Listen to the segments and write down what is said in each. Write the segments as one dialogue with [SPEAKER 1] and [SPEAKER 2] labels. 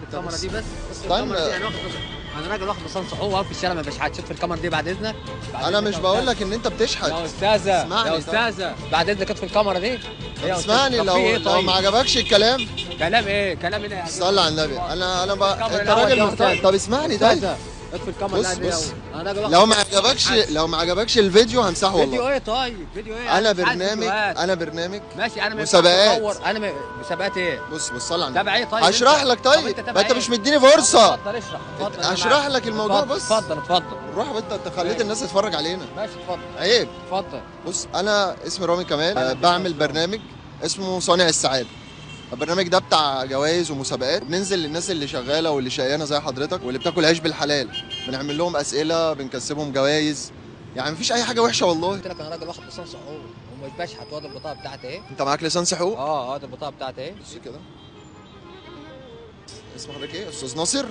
[SPEAKER 1] الكاميرا دي بس
[SPEAKER 2] استنى،
[SPEAKER 1] الكاميرا دي انا راجل واخد لسان صحوه واقف في الشارع ما بشحتش في الكاميرا دي بعد اذنك.
[SPEAKER 2] انا مش بقول لك ان انت بتشحت
[SPEAKER 1] يا استاذه
[SPEAKER 2] اسمعني
[SPEAKER 1] يا استاذه بعد اذنك في الكاميرا دي.
[SPEAKER 2] اسمعني، لو ما عجبكش الكلام.
[SPEAKER 1] كلام ايه؟ كلام ايه؟
[SPEAKER 2] صلي على النبي. انا بقى انت
[SPEAKER 1] الأول
[SPEAKER 2] راجل
[SPEAKER 1] يا
[SPEAKER 2] محترم.
[SPEAKER 1] أستاذ.
[SPEAKER 2] طب اسمعني طيب.
[SPEAKER 1] اطفي الكاميرا.
[SPEAKER 2] بص
[SPEAKER 1] دي
[SPEAKER 2] بص،
[SPEAKER 1] انا راجل واخد
[SPEAKER 2] لو ما عجبكش الفيديو همسحه والله.
[SPEAKER 1] فيديو ايه؟ طيب فيديو ايه؟
[SPEAKER 2] انا برنامج
[SPEAKER 1] ماشي. انا
[SPEAKER 2] مسابقات.
[SPEAKER 1] انا مسابقات ايه؟
[SPEAKER 2] بص صلي على النبي.
[SPEAKER 1] تابع ايه طيب؟
[SPEAKER 2] هشرح لك طيب. ما انت مش مديني فرصه.
[SPEAKER 1] اتفضل اشرح. اتفضل
[SPEAKER 2] هشرح لك الموضوع. بص
[SPEAKER 1] اتفضل.
[SPEAKER 2] روح انت خليت الناس تتفرج علينا.
[SPEAKER 1] ماشي اتفضل.
[SPEAKER 2] عيب.
[SPEAKER 1] اتفضل.
[SPEAKER 2] بص انا اسمي رامي كمال، بعمل برنامج اسمه صانع السعاده. البرنامج ده بتاع جوائز ومسابقات، بننزل للناس اللي شغاله واللي شقيانه زي حضرتك واللي بتاكل عيش بالحلال، بنعمل لهم اسئله، بنكسبهم جوائز، يعني مفيش اي حاجه وحشه والله.
[SPEAKER 1] قلت لك انا راجل واخد لسان صحوه ومش بشحت. وادي البطاقه بتاعتي ايه؟
[SPEAKER 2] انت معاك لسان حقوق؟
[SPEAKER 1] ادي البطاقه بتاعتي ايه؟
[SPEAKER 2] بص كده. اسم حضرتك ايه؟ استاذ ناصر؟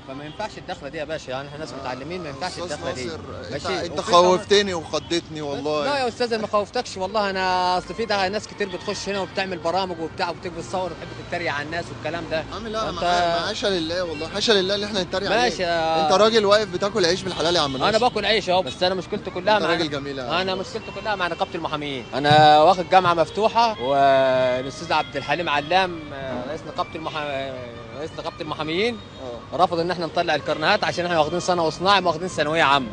[SPEAKER 1] فما ينفعش الدخله دي يا باشا، يعني احنا ناس متعلمين، ما ينفعش الدخله دي.
[SPEAKER 2] ماشي. انت خوفتني وخضتني والله.
[SPEAKER 1] لا يا استاذ ما خوفتكش والله. انا اصل في ده ناس كتير بتخش هنا وبتعمل برامج وبتاع وبتيجي تصور وتحب تتريق على الناس والكلام ده.
[SPEAKER 2] عم لا، حاشا لله والله، حاشا لله اللي احنا نتريق عليه.
[SPEAKER 1] ماشي.
[SPEAKER 2] انت راجل واقف بتاكل عيش بالحلال يا عم ناصر.
[SPEAKER 1] انا باكل عيش اهو، بس انا مشكلتي كلها
[SPEAKER 2] مع راجل جميل.
[SPEAKER 1] انا مشكلتي كلها مع نقابه المحامين. انا واخد جامعه مفتوحه، والاستاذ عبد الحليم علام رئيس نقابه المحاميين رفض ان احنا نطلع الكارنيهات عشان احنا واخدين سنه وصناعي واخدين ثانويه عامه،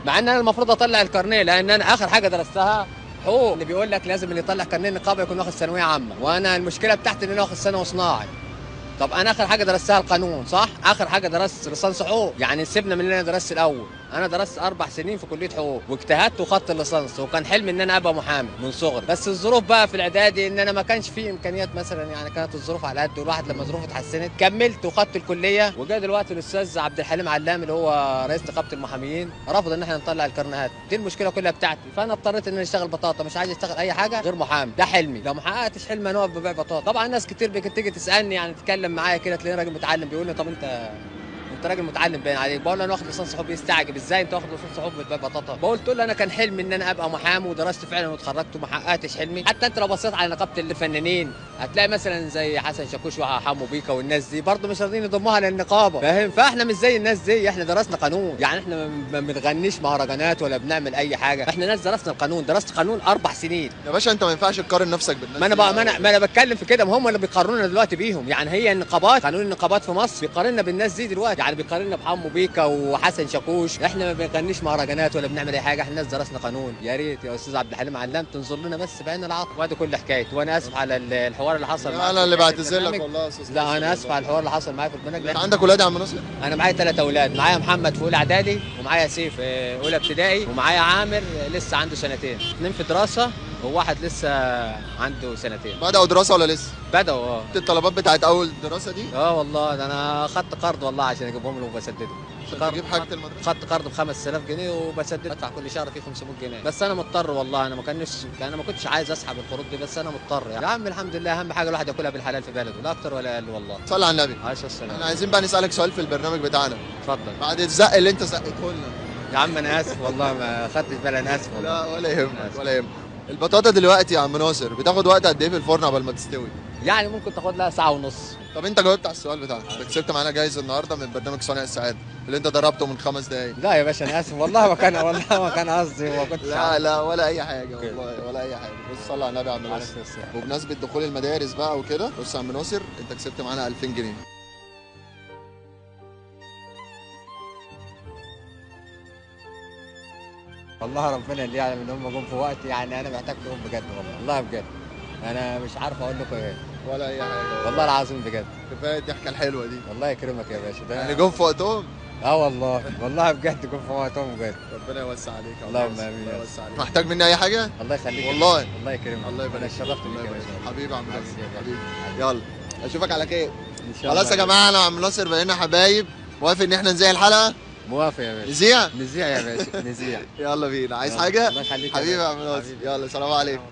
[SPEAKER 1] مع ان انا المفروض اطلع الكارنيه لان انا اخر حاجه درستها حقوق، اللي بيقول لك لازم اللي يطلع كارنيه نقابه يكون واخد ثانويه عامه، وانا المشكله بتاعتي ان انا واخد سنه وصناعي. طب انا اخر حاجه درستها القانون صح؟ اخر حاجه درست ليسانس حقوق، يعني سيبنا من اللي انا درست الاول. انا درست 4 سنين في كليه حقوق واجتهدت وخدت الليسانس، وكان حلمي ان انا ابقى محامي من صغري، بس الظروف بقى في الاعدادي ان انا ما كانش فيه امكانيات مثلا، يعني كانت الظروف على قد الواحد. لما ظروفه اتحسنت كملت وخدت الكليه، وجاء دلوقتي الاستاذ عبد الحليم علام اللي هو رئيس نقابه المحاميين رفض ان احنا نطلع الكارنيهات. دي المشكله كلها بتاعتي، فانا اضطريت ان انا اشتغل بطاطا، مش عايز اشتغل اي حاجه غير محامي، ده حلمي. لو ما حققتش حلمي انا اقف ببيع بطاطا. طبعا ناس كتير بتيجي تسالني، يعني تتكلم معايا كده، تلاقيني راجل متعلم بيقول لي طب انت راجل متعلم باين عليك. بقول له انا واخد لسان صحوبي. يستعجب ازاي انت واخد لسان صحوبي بتبيع بطاطا؟ قلت له انا كان حلمي ان انا ابقى محامي ودرست فعلا واتخرجت وما حققتش حلمي. حتى انت لو بصيت على نقابه الفنانين هتلاقي مثلا زي حسن شاكوش وحمو بيكا والناس دي برضه مش راضيين يضموها للنقابه، فاهم؟ فاحنا مش زي الناس دي، احنا درسنا قانون، يعني احنا ما بنغنيش مهرجانات ولا بنعمل اي حاجه، احنا ناس درسنا القانون، درست قانون 4 سنين
[SPEAKER 2] يا باشا. انت ما ينفعش تقارن نفسك بالناس.
[SPEAKER 1] ما انا بتكلم في كده، ما هم اللي بيقارنونا دلوقتي بيهم، يعني هي النقابات، قانون النقابات في مصر بيقارننا بالناس دي دلوقتي، يعني بيقارننا بحمو بيكا وحسن شاكوش. احنا ما بنغنيش مهرجانات ولا بنعمل اي حاجه، احنا ناس درسنا قانون. يا ريت يا استاذ عبد الحليم علام تنظر لنا بس بعين العطف، وادي كل حكايتي. وانا اسف على الحوار اللي حصل معايا.
[SPEAKER 2] انا اللي بعتذر لك والله يا استاذ.
[SPEAKER 1] لا انا اسف على الحوار اللي حصل معايا في البرنامج.
[SPEAKER 2] انت عندك ولاد يا عم ناصر؟
[SPEAKER 1] انا معايا 3 اولاد، معايا محمد في اولى اعدادي، ومعايا سيف في اولى ابتدائي، ومعايا عامر لسه عنده 2 سنين، 2 في دراسه وواحد لسه عنده 2 سنين.
[SPEAKER 2] بدأوا دراسه ولا لسه؟
[SPEAKER 1] بدأوا.
[SPEAKER 2] الطلبات بتاعت اول دراسه دي؟
[SPEAKER 1] والله ده انا خدت قرض والله عشان اجيبهم له وبسدده.
[SPEAKER 2] تجيب حاجه المدرسه؟
[SPEAKER 1] خدت قرض ب 5000 جنيه وبسدد، بدفع كل شهر فيه 500 جنيه، بس انا مضطر والله. انا ما كنتش عايز اسحب القروض دي، بس انا مضطر يعني. يا عم الحمد لله، اهم حاجه الواحد ياكلها بالحلال في بلده، لا اكتر ولا اقل والله.
[SPEAKER 2] صلي على النبي.
[SPEAKER 1] عليه الصلاه والسلام.
[SPEAKER 2] احنا عايزين بقى نسالك سؤال في البرنامج بتاعنا.
[SPEAKER 1] اتفضل.
[SPEAKER 2] بعد الزق اللي انت زقته لنا.
[SPEAKER 1] يا عم انا اسف والله، ما خدتش بالي، انا اسف والله.
[SPEAKER 2] لا ولا يهمك ولا يهمك. البطاطا دلوقتي يا عم ناصر بتاخد وقت قد ايه في الفرن قبل ما تستوي؟
[SPEAKER 1] يعني ممكن تاخد لها ساعه ونص.
[SPEAKER 2] طب انت جاوبت على السؤال بتاعك، انت كسبت معانا جايزه النهارده من برنامج صانع السعاده اللي انت ضربته من 5 دقايق.
[SPEAKER 1] لا يا باشا انا اسف والله، ما كان قصدي وما كنتش
[SPEAKER 2] لا ولا اي حاجه والله، ولا اي حاجه. بص صلي على النبي يا عم ناصر. وبمناسبه دخول المدارس بقى وكده، بص يا عم ناصر انت كسبت معانا 2000 جنيه.
[SPEAKER 1] والله ربنا اللي يعلم ان هم جم في وقت، يعني انا محتاج فيهم بجد والله بجد. انا مش عارف اقول لكم ايه.
[SPEAKER 2] ولا اي حاجه
[SPEAKER 1] والله العظيم بجد.
[SPEAKER 2] كفايه الضحكه الحلوه دي.
[SPEAKER 1] الله يكرمك يا باشا. ده
[SPEAKER 2] يعني جم في وقتهم.
[SPEAKER 1] والله بجد جم في وقتهم بجد.
[SPEAKER 2] ربنا يوسع عليك.
[SPEAKER 1] اللهم امين.
[SPEAKER 2] محتاج مني اي حاجه؟
[SPEAKER 1] الله يخليك
[SPEAKER 2] والله.
[SPEAKER 1] الله يكرمك.
[SPEAKER 2] الله يبارك.
[SPEAKER 1] انا اتشرفت بيك يا باشا.
[SPEAKER 2] حبيبي يا عم ناصر حبيبي. يلا اشوفك على خير
[SPEAKER 1] ان شاء الله.
[SPEAKER 2] خلاص يا جماعه، انا وعم ناصر بقينا حبايب. موافق ان احنا نذيع الحلقه؟
[SPEAKER 1] موافق يا باشا.
[SPEAKER 2] نذيع
[SPEAKER 1] يا باشا نذيع.
[SPEAKER 2] يلا بينا. عايز حاجه؟
[SPEAKER 1] الله يخليك
[SPEAKER 2] حبيبي يا عم ناصر. يلا سلام عليكم.